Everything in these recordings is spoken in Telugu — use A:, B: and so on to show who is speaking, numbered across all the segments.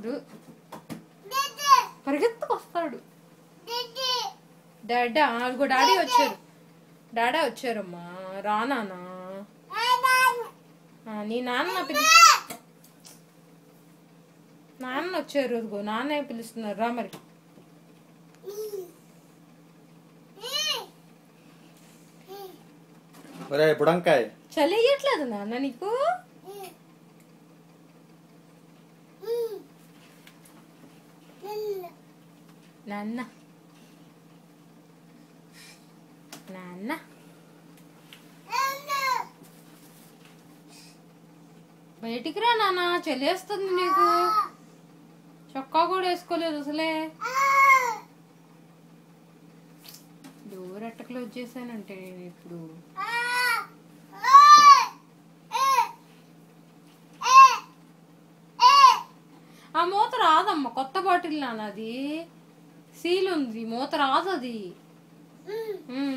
A: వస్తాడు, పరిగెత్తుకొస్తాడు. డాడా అదిగో డాడీ వచ్చారు, డాడా వచ్చారమ్మా. రానా నీ నాన్న నాన్న వచ్చారు, అదిగో నాన్నే పిలుస్తున్నారు, రా మరి.
B: బుడంకాయ
A: చలి వేయట్లేదు నాన్న నీకు? నాన్న నాన్న బయటికి రా నాన్న, చలివేస్తుంది నీకు. చొక్కా కూడా వేసుకోలేదు అసలే. డోర్ ఎట్ట క్లోజ్ చేశానంటే నేను ఇప్పుడు. ఆ మూత రాదమ్మా, కొత్త బాటిల్ నాన్న, అది సీల్ ఉంది, మూత రాదు అది.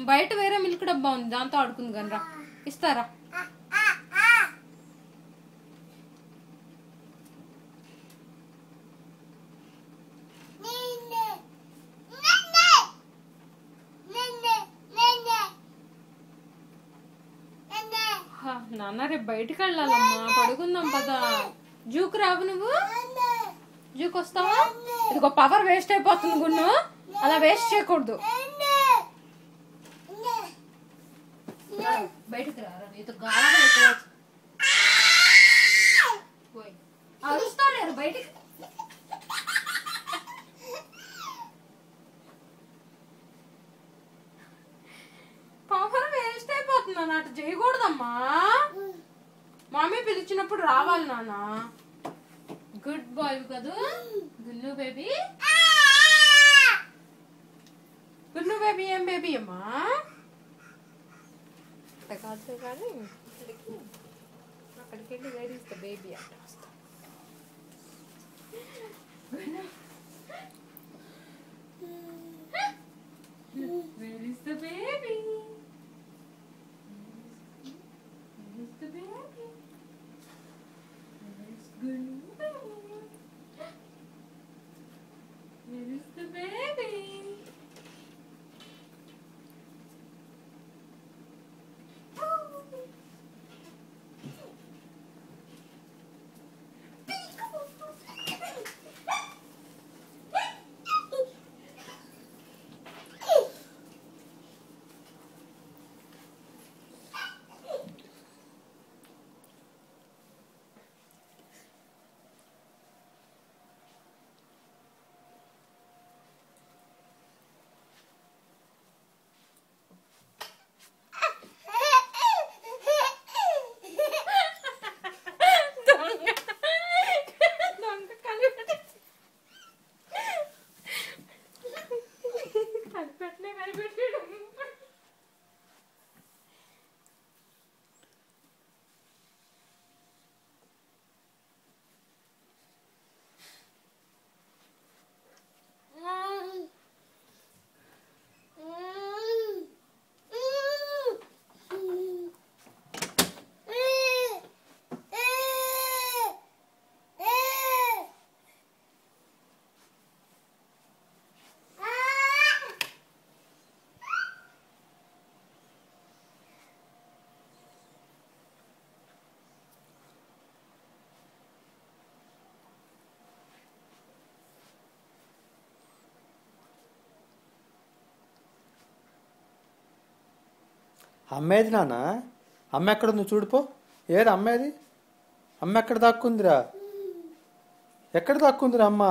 A: బయట వేరే మిల్క్ డబ్బా ఉంది, దాంతో ఆడుకుంది కానీ రా, ఇస్తారా? నాన్న రేపు బయటికి వెళ్ళాలమ్మా, పడుకుందాం పదా. జూకు రావు నువ్వు? జూకు వస్తావా? ఇదిగో పవర్ వేస్ట్ అయిపోతుంది గున్ను, అలా వేస్ట్ చేయకూడదు. బయటికి రారా, నీతో గాలి అరుస్తాడు బయటికి. పవర్ వేస్ట్ అయిపోతుంది నాన్న, అటు చేయకూడదమ్మా. మమ్మీ పిలిచినప్పుడు రావాలి నాన్న. గుడ్ బాయ్ కదా గున్ను బేబీ. గున్ను బేబీ ఏం బేబీ అమ్మా? కాదు కానీ అక్కడికి వెళ్ళి వేర్ ఇస్ ద బేబీ అంటే వస్తా. Where is the baby? Where is the baby? Where is Gunu baby? Where is the baby?
B: అమ్మేది నాన్న, అమ్మ ఎక్కడ ఉంది చూడిపో. ఏది అమ్మేది? అమ్మ ఎక్కడ దాక్కుందిరా? ఎక్కడ దాక్కుందిరా అమ్మ?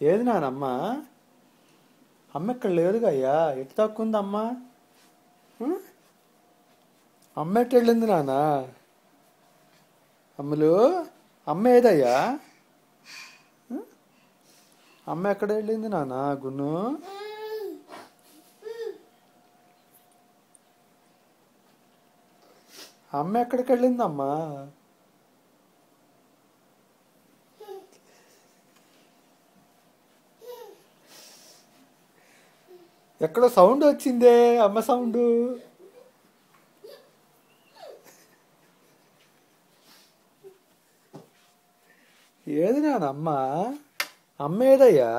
B: ఏది నానమ్మ? అమ్మ ఎక్కడ లేదుగా అయ్యా, ఎటు దాక్కుంది అమ్మ? అమ్మ ఎటు వెళ్ళింది నాన్న? అమ్మలు అమ్మ ఏదయ్యా? అమ్మ ఎక్కడ వెళ్ళింది నాన్న? గున్ను అమ్మ ఎక్కడికి వెళ్ళిందమ్మా? ఎక్కడో సౌండ్ వచ్చిందే, అమ్మ సౌండ్. ఏది నాన్న అమ్మ? అమ్మ ఏదయ్యా?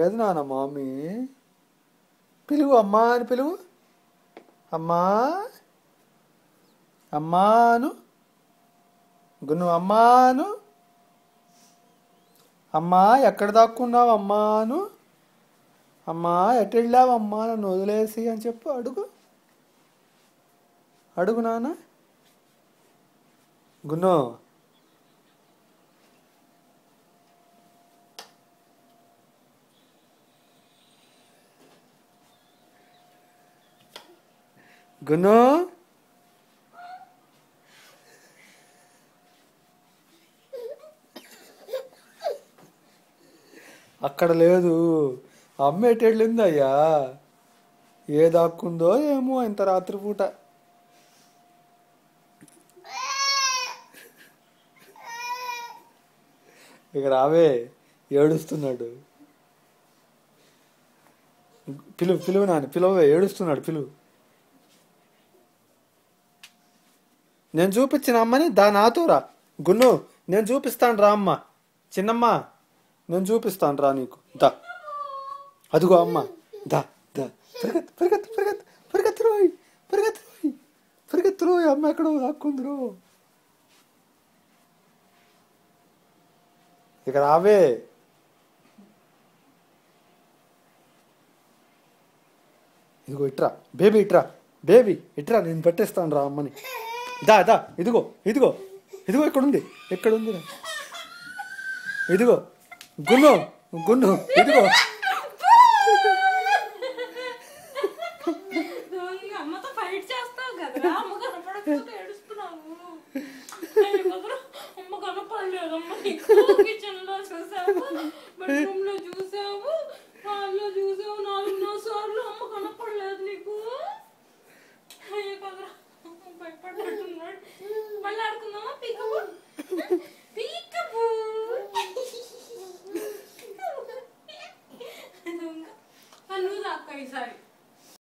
B: ఏది నాన్న మామీ? పిలువు, అమ్మా అని పిలువు. అమ్మా అమ్మాను గున్ను, అమ్మాను. అమ్మా ఎక్కడ దాక్కున్నావు అమ్మాను? అమ్మా ఎటు వెళ్ళావు అమ్మా నన్ను వదిలేసి అని చెప్పు. అడుగు అడుగు నాన్న. గున్ను గున్ను అక్కడ లేదు. అమ్మ ఎటు వెళ్ళింది అయ్యా? ఏ దాక్కుందో ఏమో ఇంత రాత్రిపూట. ఇక రావే, ఏడుస్తున్నాడు. పిలువు పిలువు నాన్న, పిలువే, ఏడుస్తున్నాడు, పిలువు. నేను చూపించిన అమ్మని నాతో రా గున్ను. నేను చూపిస్తాను రా అమ్మ. చిన్నమ్మ నేను చూపిస్తాను రా నీకు. దా అదిగో అమ్మ. దా దా పరిగెత్తు పరిగెత్తు పరిగెత్తు పరిగెత్తు రోయ్, పరిగెత్తు రోయ్, పరిగెత్తు రోయ్. అమ్మ ఎక్కడో దాక్కుందిరో. ఇక రావే. ఇదిగో ఇట్రా బేబీ, ఇట్రా బేబీ, ఇట్రా. నేను పట్టేస్తాను రా అమ్మని. దా దా ఇదిగో ఇదిగో ఇదిగో ఎక్కడుంది, ఎక్కడుంది రా. ఇదిగో గున్ను గున్ను, ఇదిగో.
A: అమ్మతో ఫైట్ చేస్తావు కదరా, అమ్మ కనపడకపోతే ఏడుస్తున్నావు. అమ్మ కనపడలేదు, అమ్మ కిచెన్ లో చూసావు, బెడ్రూమ్